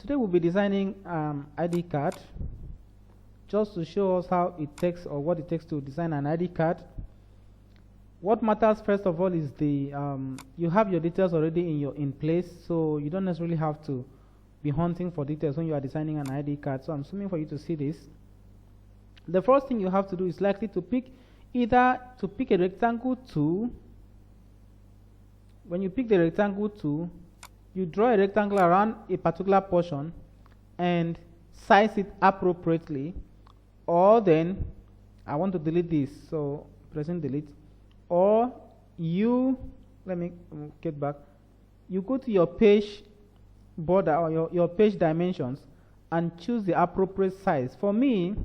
Today we'll be designing ID card, just to show us how it takes or what it takes to design an ID card. What matters first of all is the you have your details already in place, so you don't necessarily have to be hunting for details when you are designing an ID card. So I'm assuming for you to see this. The first thing you have to do is likely to pick a rectangle tool. When you pick the rectangle tool, you draw a rectangle around a particular portion and size it appropriately. Or then, I want to delete this, so pressing delete. Or let me get back. You go to your page border or your page dimensions and choose the appropriate size. For me,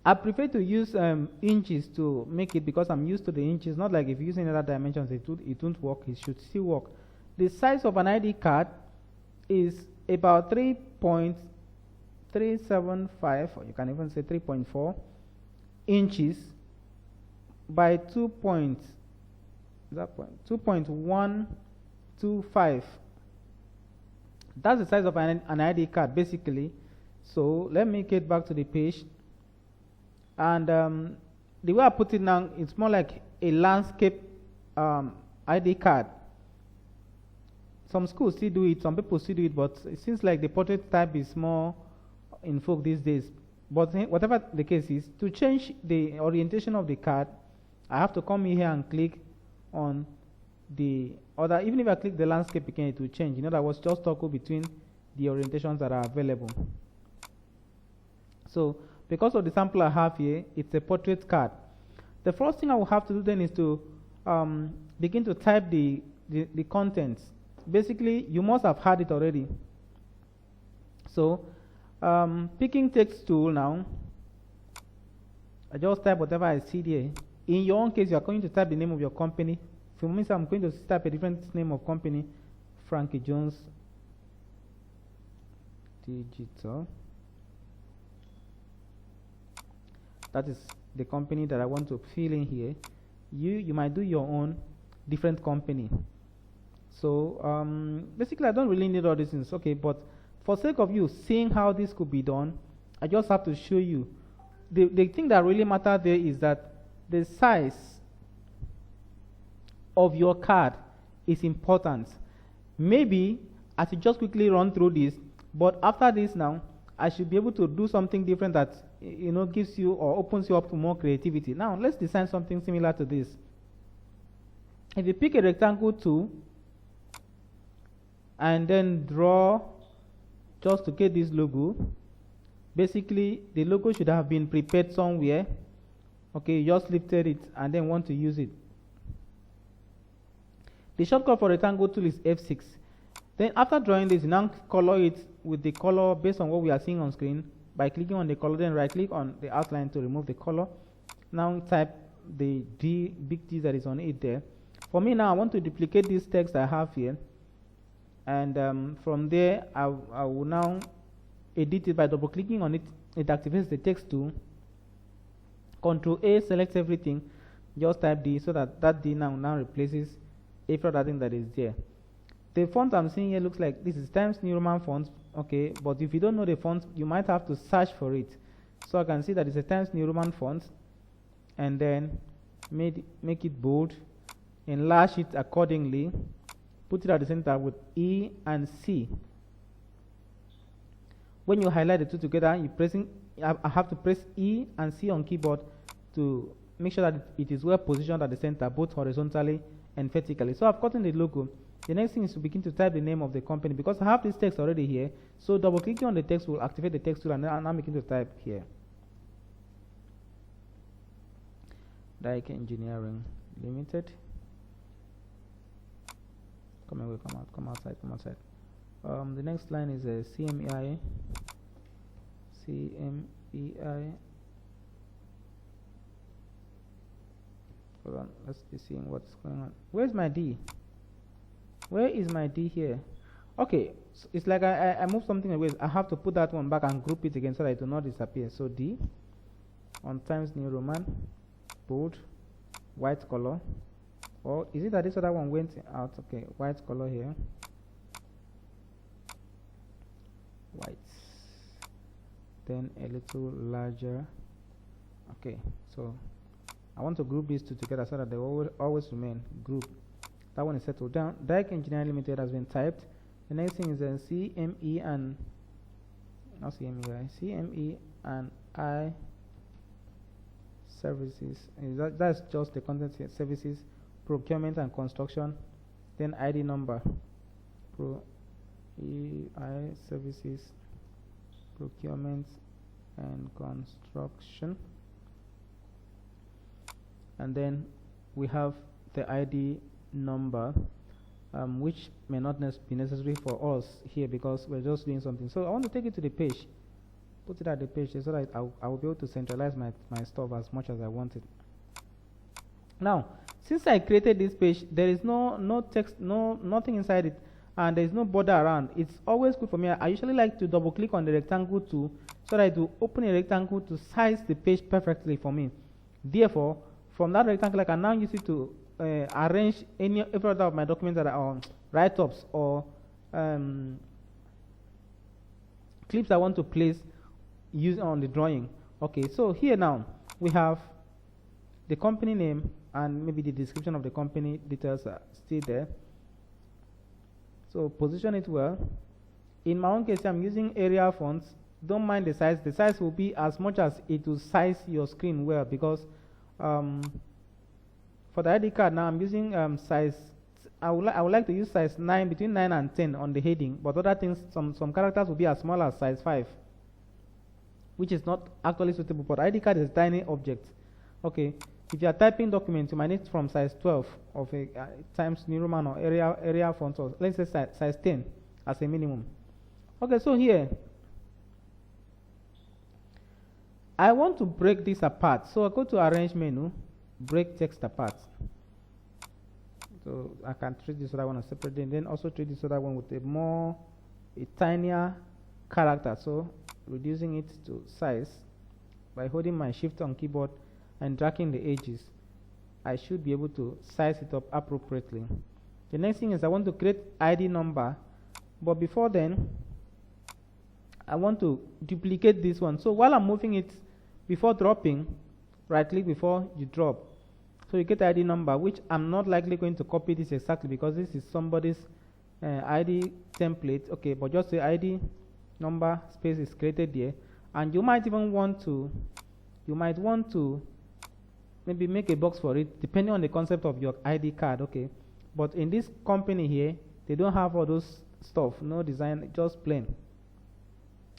I prefer to use inches to make it because I'm used to the inches. Not like if you use any other dimensions, it won't work. It should still work. The size of an ID card is about 3.375, or you can even say 3.4 inches by 2.125. That's the size of an ID card basically. So let me get back to the page. And the way I put it now, it's more like a landscape ID card. Some schools still do it, some people still do it, but it seems like the portrait type is more in vogue these days. But whatever the case is, to change the orientation of the card, I have to come in here and click on the other. Even if I click the landscape again, it will change. In other words, just toggle between the orientations that are available. So, because of the sample I have here, it's a portrait card. The first thing I will have to do then is to begin to type the contents. Basically, you must have had it already. So, picking text tool now, I just type whatever I see there. In your own case, you are going to type the name of your company. For me, I'm going to type a different name of company, Frankijones Digital. That is the company that I want to fill in here. You might do your own different company. So basically, I don't really need all these things. Okay, but for sake of you seeing how this could be done, I just have to show you. The thing that really matters there is that the size of your card is important. Maybe I should just quickly run through this, but after this now, I should be able to do something different that gives you or opens you up to more creativity. Now let's design something similar to this. If you pick a rectangle tool and then draw just to get this logo, basically the logo should have been prepared somewhere. Okay, you just lifted it and then want to use it. The shortcut for rectangle tool is F6. Then after drawing this, you now color it with the color based on what we are seeing on screen by clicking on the color, then right click on the outline to remove the color. Now type the big D that is on it there. For me now, I want to duplicate this text I have here, and from there I will now edit it by double clicking on it. It activates the text tool. Control A, select everything, just type D, so that D now replaces every other thing that is there. The font I'm seeing here looks like this is Times New Roman font. Okay, but if you don't know the font, you might have to search for it. So I can see that it's a Times New Roman font, and then make it bold, enlarge it accordingly, put it at the center with E and C. When you highlight the two together, I have to press E and C on keyboard to make sure that it is well positioned at the center, both horizontally and vertically. So I've gotten the logo. The next thing is to begin to type the name of the company, because I have this text already here. So double clicking on the text will activate the text tool, and I'm beginning to type here. Dyke Engineering Limited. Come outside. The next line is a CMEI. Hold on, let's be seeing what's going on. Where's my D? Where is my D here? Okay, so it's like I moved something away. I have to put that one back and group it again so that it will not disappear. So D on Times New Roman, bold, white color. Or is it that this other one went out? Okay, white color here. white, then a little larger. Okay, so I want to group these two together so that they always remain group. That one is settled down. Direct Engineering Limited has been typed. The next thing is CME and not CME, right? CME and I services. That's just the content services, procurement and construction. Then ID number. I services, procurement and construction. And then we have the ID number, which may not be necessary for us here because we're just doing something. So I want to take it to the page, put it at the page so that I will be able to centralize my stuff as much as I want it. Now, since I created this page, there is no text, nothing inside it, and there is no border around. It's always good for me. I usually like to double click on the rectangle tool so that it will open a rectangle to size the page perfectly for me. Therefore, from that rectangle, I can now use it to arrange every other of my documents that are write-ups or clips I want to place using on the drawing. Okay, so here now we have the company name and maybe the description of the company details are still there. So position it well. In my own case, I'm using Arial fonts. Don't mind the size. The size will be as much as it will size your screen well because for the ID card now I'm using size. I would like to use size 9, between 9 and 10 on the heading, but other things, some characters will be as small as size 5, which is not actually suitable. But ID card is a tiny object. Okay, if you are typing documents, you might need from size 12 of a Times New Roman or Arial font, or let's say size 10 as a minimum. Okay, so here I want to break this apart. So I go to Arrange menu, break text apart. So I can treat this other one as separate, and then also treat this other one with a tinier character. So reducing it to size by holding my shift on keyboard and dragging the edges, I should be able to size it up appropriately. The next thing is I want to create ID number, but before then I want to duplicate this one. So while I'm moving it, before dropping, right click before you drop. So you get the ID number, which I'm not likely going to copy this exactly because this is somebody's ID template. Okay, but just the ID number space is created here, and you might even want to maybe make a box for it depending on the concept of your ID card. Okay, but in this company here, they don't have all those stuff, no design, just plain.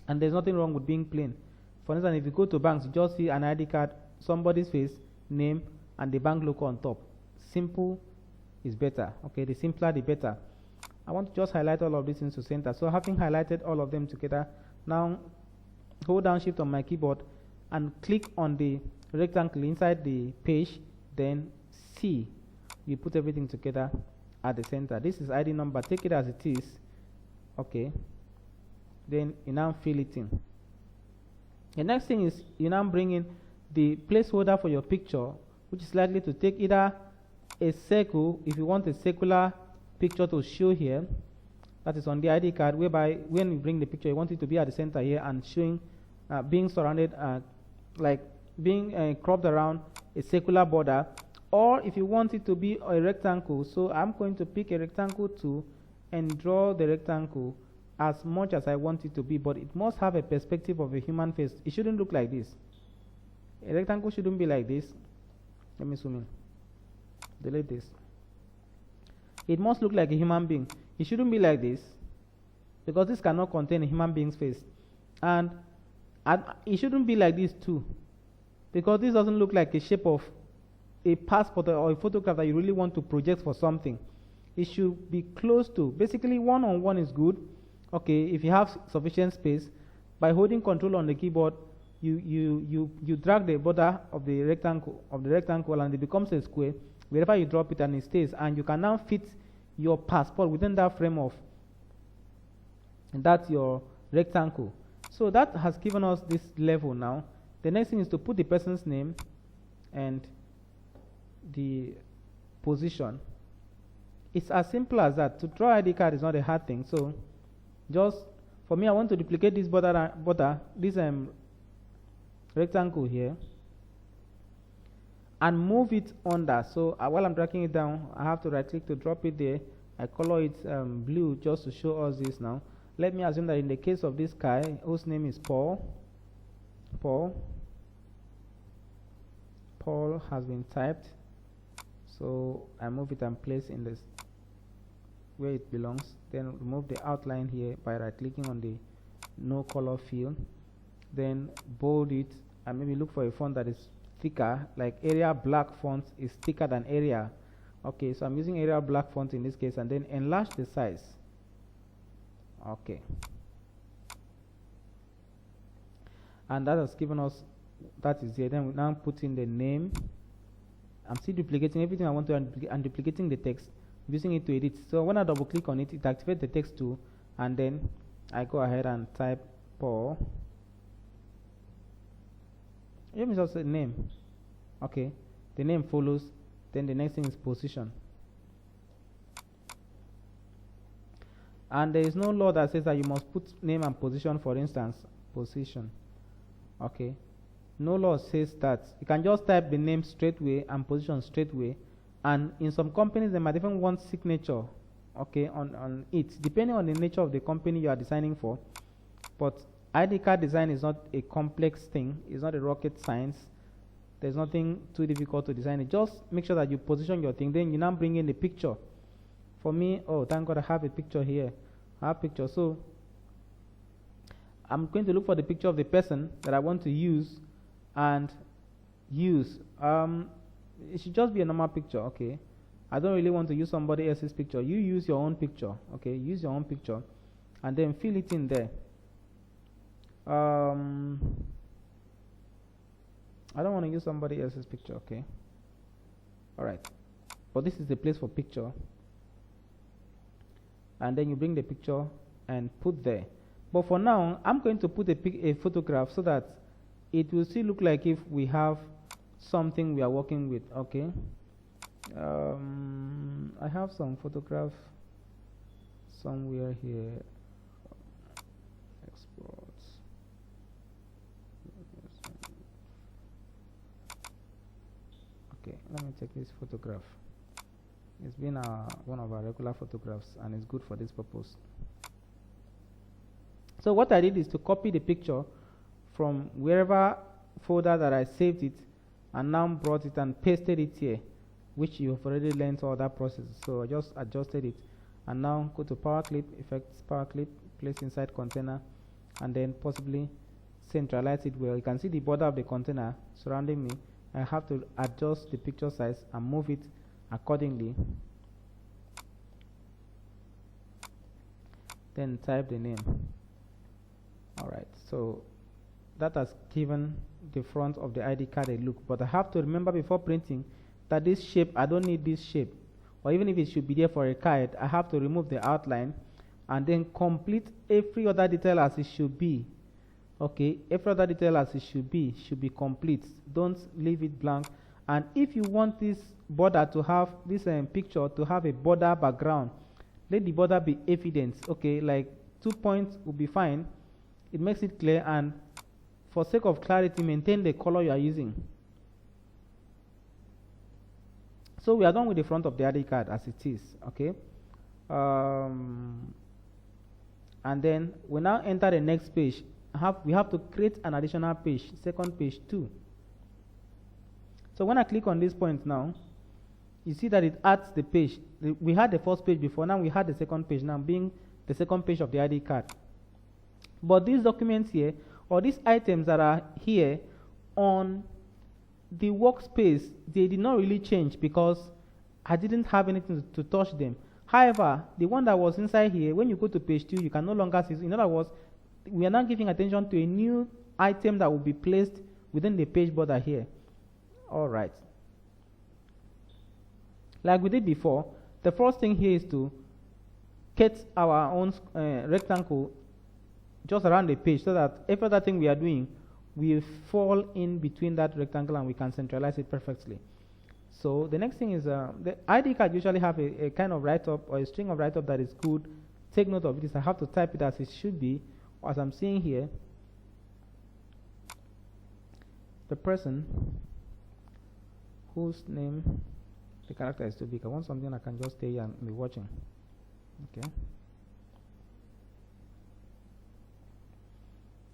And there's nothing wrong with being plain. For instance, if you go to banks, you just see an ID card, somebody's face, name, and the bank logo on top. Simple is better. Okay, the simpler the better. I want to just highlight all of these into center. So having highlighted all of them together, now hold down shift on my keyboard and click on the rectangle inside the page, then C. You put everything together at the center. This is ID number. Take it as it is. Okay. Then you now fill it in. The next thing is you now bring in the placeholder for your picture, which is likely to take either a circle, if you want a circular picture to show here, that is on the ID card, whereby when you bring the picture, you want it to be at the center here and showing, being surrounded, like being cropped around a circular border, or if you want it to be a rectangle. So I'm going to pick a rectangle tool and draw the rectangle as much as I want it to be, but it must have a perspective of a human face. It shouldn't look like this. A rectangle shouldn't be like this. Let me zoom in. Delete this. It must look like a human being. It shouldn't be like this, because this cannot contain a human being's face. And it shouldn't be like this too, because this doesn't look like a shape of a passport or a photograph that you really want to project for something. It should be close to. Basically, one-on-one is good. Okay, if you have sufficient space, by holding control on the keyboard, you drag the border of the rectangle and it becomes a square. Wherever you drop it and it stays, and you can now fit your passport within that frame of that's your rectangle. So that has given us this level now. The next thing is to put the person's name and the position. It's as simple as that. To draw ID card is not a hard thing. So just For me, I want to duplicate this border, this rectangle here, and move it under. So while I'm dragging it down, I have to right click to drop it there. I color it blue just to show us this now. Let me assume that in the case of this guy, whose name is Paul has been typed. So I move it and place in this where it belongs. Then remove the outline here by right clicking on the no color field. Then bold it and maybe look for a font that is thicker, like Arial Black font is thicker than Arial. Okay, so I'm using Arial Black font in this case, and then enlarge the size. Okay, and that has given us, that is here. Then we now put in the name. I'm still duplicating everything I want to, and duplicating the text, using it to edit. So when I double click on it, it activates the text too, and then I go ahead and type Paul. Let me just say name. Okay, the name follows. Then the next thing is position. And there is no law that says that you must put name and position, for instance, position. Okay, no law says that. You can just type the name straight away and position straight away. And in some companies, they might even want signature, okay, on it, depending on the nature of the company you are designing for. But ID card design is not a complex thing. It's not a rocket science. There's nothing too difficult to design it. Just make sure that you position your thing. Then you now bring in the picture. For me, oh, thank God I have a picture here. I have a picture. So I'm going to look for the picture of the person that I want to use and use. It should just be a normal picture, okay? I don't really want to use somebody else's picture. You use your own picture, okay? Use your own picture and then fill it in there. I don't want to use somebody else's picture, okay? All right. But this is the place for picture. And then you bring the picture and put there. But for now, I'm going to put a photograph so that it will still look like if we have something we are working with, okay? I have some photograph somewhere here. Export. Okay, let me take this photograph. It's been one of our regular photographs and it's good for this purpose. So what I did is to copy the picture from wherever folder that I saved it and now brought it and pasted it here, which you have already learned all that process. So I just adjusted it and now go to Power Clip, Effects, Power Clip, place inside container, and then possibly centralize it well. You can see the border of the container surrounding me. I have to adjust the picture size and move it accordingly. Then type the name. Alright, so that has given the front of the ID card a look, but I have to remember before printing that this shape, I don't need this shape, or even if it should be there for a card, I have to remove the outline and then complete every other detail as it should be. Okay, every other detail as it should be complete. Don't leave it blank. And if you want this border to have this picture to have a border background, let the border be evident. Okay, like 2 points will be fine. It makes it clear, and for sake of clarity, maintain the color you are using. So we are done with the front of the ID card as it is. Okay, and then we now enter the next page. We have to create an additional page, second page 2. So when I click on this point now, you see that it adds the page. We had the first page before, now we had the second page, now being the second page of the ID card. But these documents here, or these items that are here on the workspace, they did not really change because I didn't have anything to touch them. However, the one that was inside here, when you go to page 2, you can no longer see. In other words, we are now giving attention to a new item that will be placed within the page border here. All right. Like we did before, the first thing here is to get our own rectangle just around the page so that every other thing we are doing will fall in between that rectangle and we can centralize it perfectly. So the next thing is the ID card usually have a kind of write-up or a string of write-up that is good. Take note of this. I have to type it as it should be as I'm seeing here, the person whose name the character is too big. I want something I can just stay here and be watching. Okay.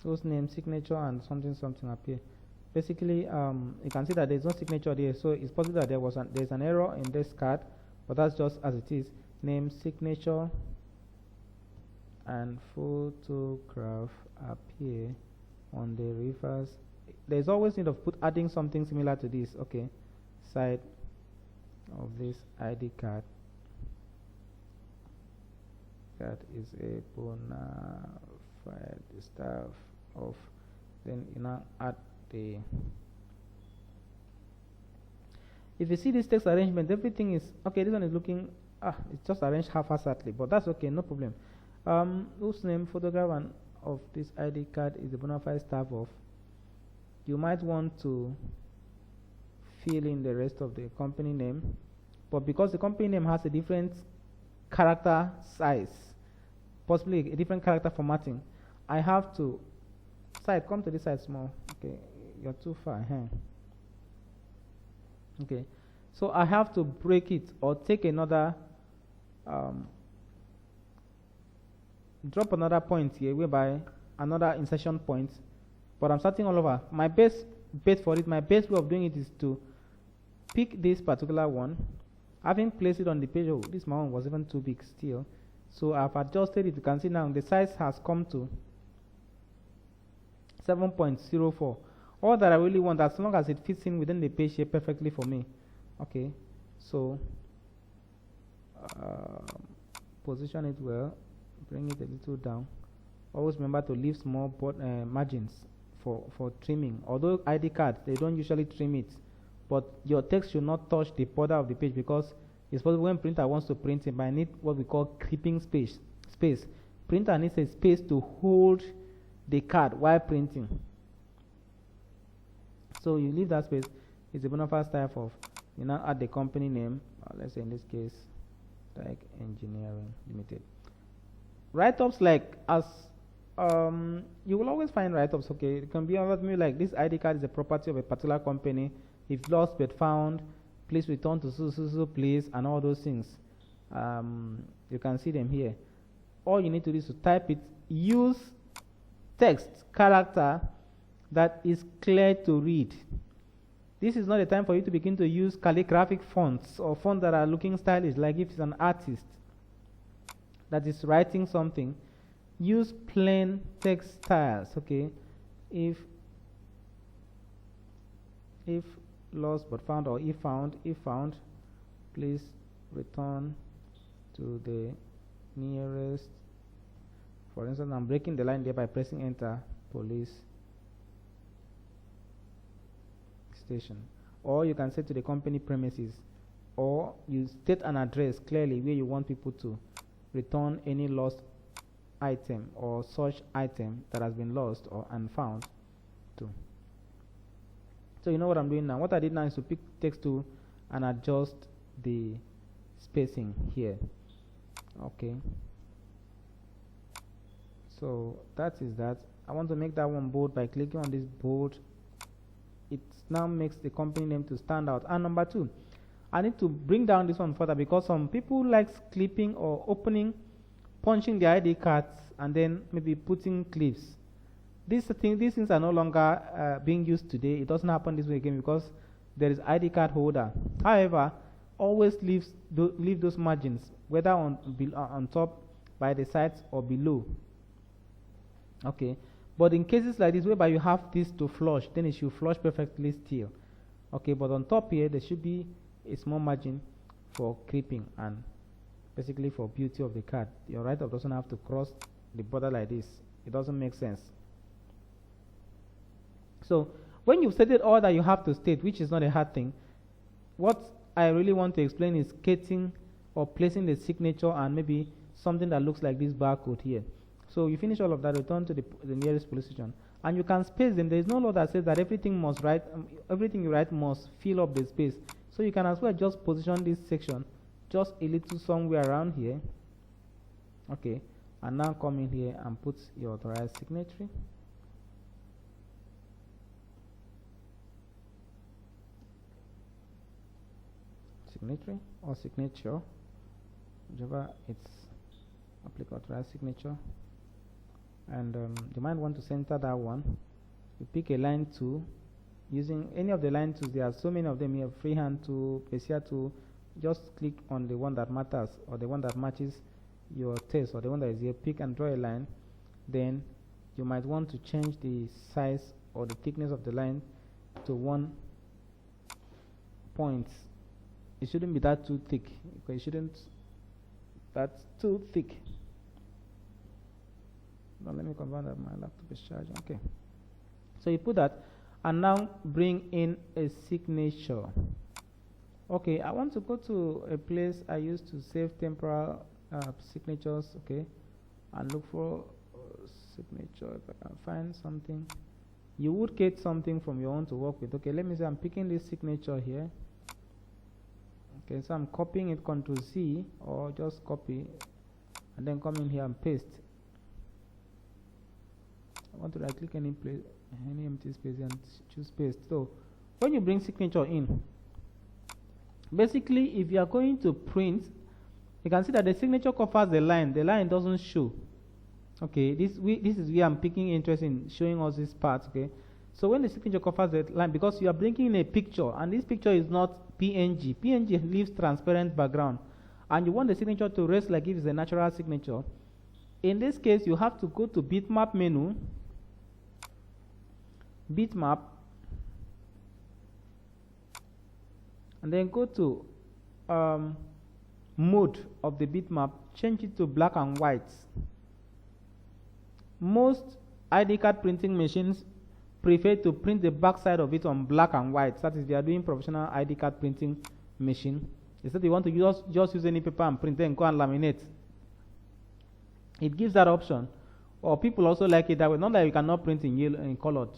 Whose name, signature, and something appear. Basically, you can see that there's no signature there, so it's possible that there's an error in this card, but that's just as it is. Name, signature, and photograph appear on the reverse. There's always need of adding something similar to this. Okay, side of this ID card. That is a bona fide staff of. Then you now add the. If you see this text arrangement, everything is okay. This one is looking it's just arranged haphazardly, but that's okay, no problem. Whose name, photograph, and of this ID card is the bona fide staff of. You might want to fill in the rest of the company name, but because the company name has a different character size, possibly a different character formatting, I have to come to this side small. Okay, you're too far here. Okay, so I have to break it or take another drop another point here, whereby another insertion point, but I'm starting all over. My best bet for it, my best way of doing it is to pick this particular one, having placed it on the page. Oh, this one was even too big still, so I've adjusted it. You can see now the size has come to 7.04. All that I really want, as long as it fits in within the page here perfectly for me. Okay, so position it well, bring it a little down. Always remember to leave small margins for trimming. Although ID cards, they don't usually trim it, but your text should not touch the border of the page, because it's possible when printer wants to print it, but I need what we call creeping space. Printer needs a space to hold the card while printing. So you leave that space. It's a bona fide type of. You now add the company name. Let's say in this case, Tech Engineering Limited. Write-ups like as you will always find write-ups. Okay, it can be maybe like this ID card is a property of a particular company. If lost but found, please return to so place, and all those things. You can see them here. All you need to do is to type it. Use text character that is clear to read. This is not a time for you to begin to use calligraphic fonts or fonts that are looking stylish, like if it's an artist that is writing something. Use plain text styles. Okay, if lost but found, or if found, please return to the nearest. For instance, I'm breaking the line there by pressing enter. Police station. Or you can say to the company premises, or you state an address clearly where you want people to return any lost item or such item that has been lost or unfound to. So you know what I'm doing now. What I did now is to pick text tool and adjust the spacing here. Okay, so that is that. I want to make that one bold by clicking on this bold. It now makes the company name to stand out. And number two, I need to bring down this one further, because some people like clipping or opening, punching the ID cards, and then maybe putting clips. These things are no longer being used today. It doesn't happen this way again, because there is ID card holder. However, always leave those margins, whether on top, by the sides, or below. Okay, but in cases like this, whereby you have this to flush, then it should flush perfectly still. Okay, but on top here, there should be a small margin for creeping and basically for beauty of the card. Your write-up doesn't have to cross the border like this. It doesn't make sense. So when you've stated all that you have to state, which is not a hard thing, what I really want to explain is skating or placing the signature and maybe something that looks like this barcode here. So you finish all of that, return to the nearest police station, and you can space them. There is no law that says that everything you write must fill up the space. So you can as well just position this section just a little somewhere around here. Okay, and now come in here and put your authorized signatory. Signatory or signature, whichever it's applicable, authorized signature. And you might want to center that one. You pick a line tool using any of the line tools. There are so many of them here: freehand tool, Bezier tool. Just click on the one that matters or the one that matches your text or the one that is here. Pick and draw a line. Then you might want to change the size or the thickness of the line to 1 point. It shouldn't be that too thick, because it shouldn't that's too thick. Now let me confirm that my laptop is charging. Okay, so you put that and now bring in a signature. Okay, I want to go to a place I used to save temporal signatures. Okay, and look for signature. If I can find something, you would get something from your own to work with. Okay, let me say I'm picking this signature here. Okay, so I'm copying it, Ctrl C, or just copy and then come in here and paste. I want to right click any place, any empty space, and choose paste. So when you bring signature in, basically if you are going to print, you can see that the signature covers the line doesn't show. Okay, this is where I'm picking interest in showing us this part. Okay, so when the signature covers the line, because you are bringing in a picture and this picture is not PNG leaves transparent background, and you want the signature to rest like if it's a natural signature. In this case, you have to go to bitmap menu, bitmap, and then go to mode of the bitmap, change it to black and white. Most ID card printing machines prefer to print the back side of it on black and white. That is, they are doing professional ID card printing machine. Instead, they want to just use any paper and print, then go and laminate. It gives that option. Or people also like it that way. Not that you cannot print in yellow in colored.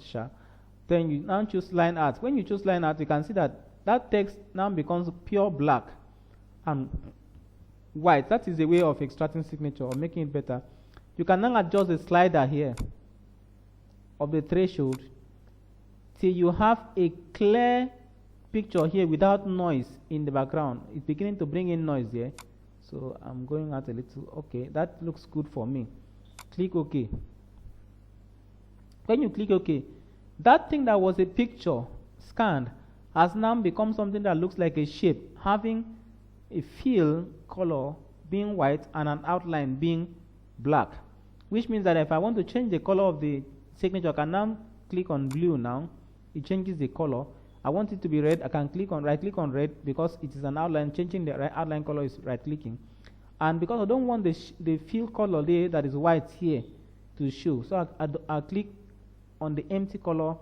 Then you now choose line art. When you choose line art, you can see that that text now becomes pure black and white. That is a way of extracting signature or making it better. You can now adjust the slider here of the threshold till you have a clear picture here without noise in the background. It's beginning to bring in noise here. So I'm going out a little. Okay, that looks good for me. Click OK. When you click OK, that thing that was a picture scanned has now become something that looks like a shape, having a fill color being white and an outline being black, which means that if I want to change the color of the signature, I can now click on blue. Now it changes the color. I want it to be red. I can right click on red because it is an outline. Changing the outline color is right clicking, and because I don't want the fill color there that is white here to show, so I click on the empty color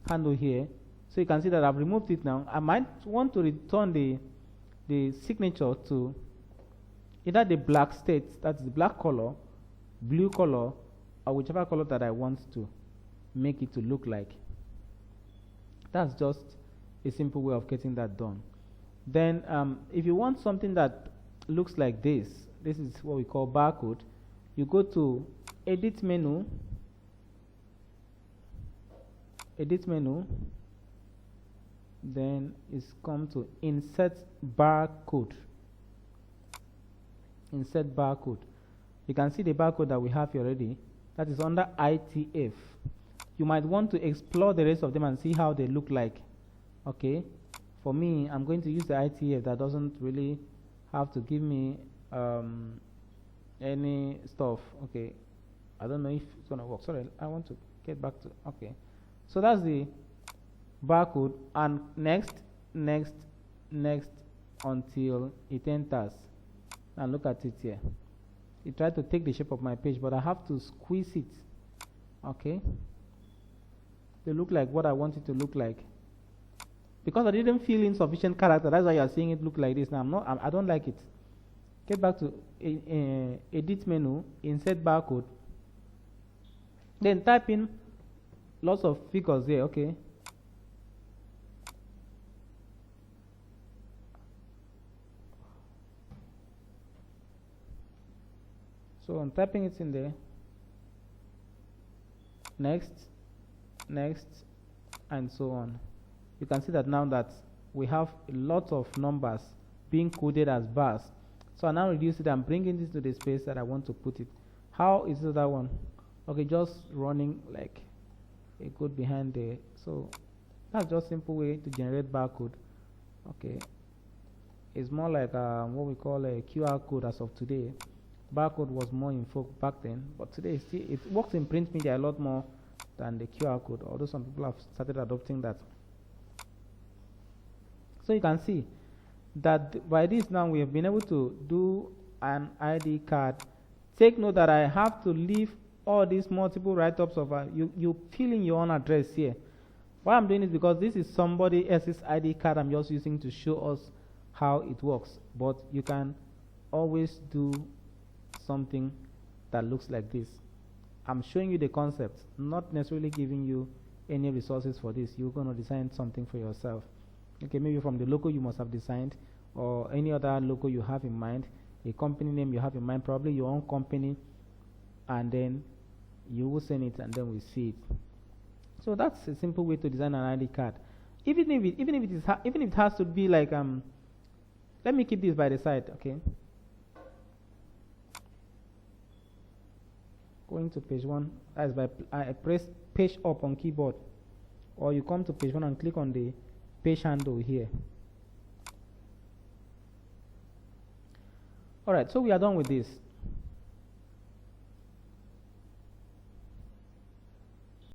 handle here. So you can see that I've removed it now. I might want to return the signature to either the black state, that's the black color, blue color, or whichever color that I want to make it to look like. That's just a simple way of getting that done. Then if you want something that looks like this is what we call barcode. You go to edit menu, then it's come to insert barcode. Insert barcode. You can see the barcode that we have here already. That is under ITF. You might want to explore the rest of them and see how they look like. Okay, for me, I'm going to use the ITF that doesn't really have to give me any stuff. Okay, I don't know if it's gonna work. Sorry, I want to get back to. Okay, so that's the barcode, and next until it enters. And look at it here. It tried to take the shape of my page, but I have to squeeze it. Okay, they look like what I want it to look like. Because I didn't fill in sufficient character, that's why you are seeing it look like this. Now I don't like it. Get back to edit menu, insert barcode. Then type in lots of figures there. Okay. So I'm typing it in there. Next, next, and so on. You can see that now that we have a lot of numbers being coded as bars. So I now reduce it and bringing this to the space that I want to put it. How is that one? Okay, just running like a code behind there. So that's just simple way to generate barcode. Okay, it's more like what we call a QR code as of today. Barcode was more in folk back then, but today it works in print media a lot more than the QR code, although some people have started adopting that. So you can see that by this now we have been able to do an ID card. Take note that I have to leave all these multiple write-ups of you fill in your own address here. Why I'm doing is because this is somebody else's ID card I'm just using to show us how it works. But you can always do something that looks like this. I'm showing you the concept, not necessarily giving you any resources for this. You're going to design something for yourself. Okay, maybe from the logo you must have designed, or any other logo you have in mind, a company name you have in mind, probably your own company, and then you will send it and then we see it. So that's a simple way to design an ID card. Even if it has to be like let me keep this by the side, okay? Going to page 1, as by I press page up on keyboard, or you come to page 1 and click on the page handle here. Alright, so we are done with this.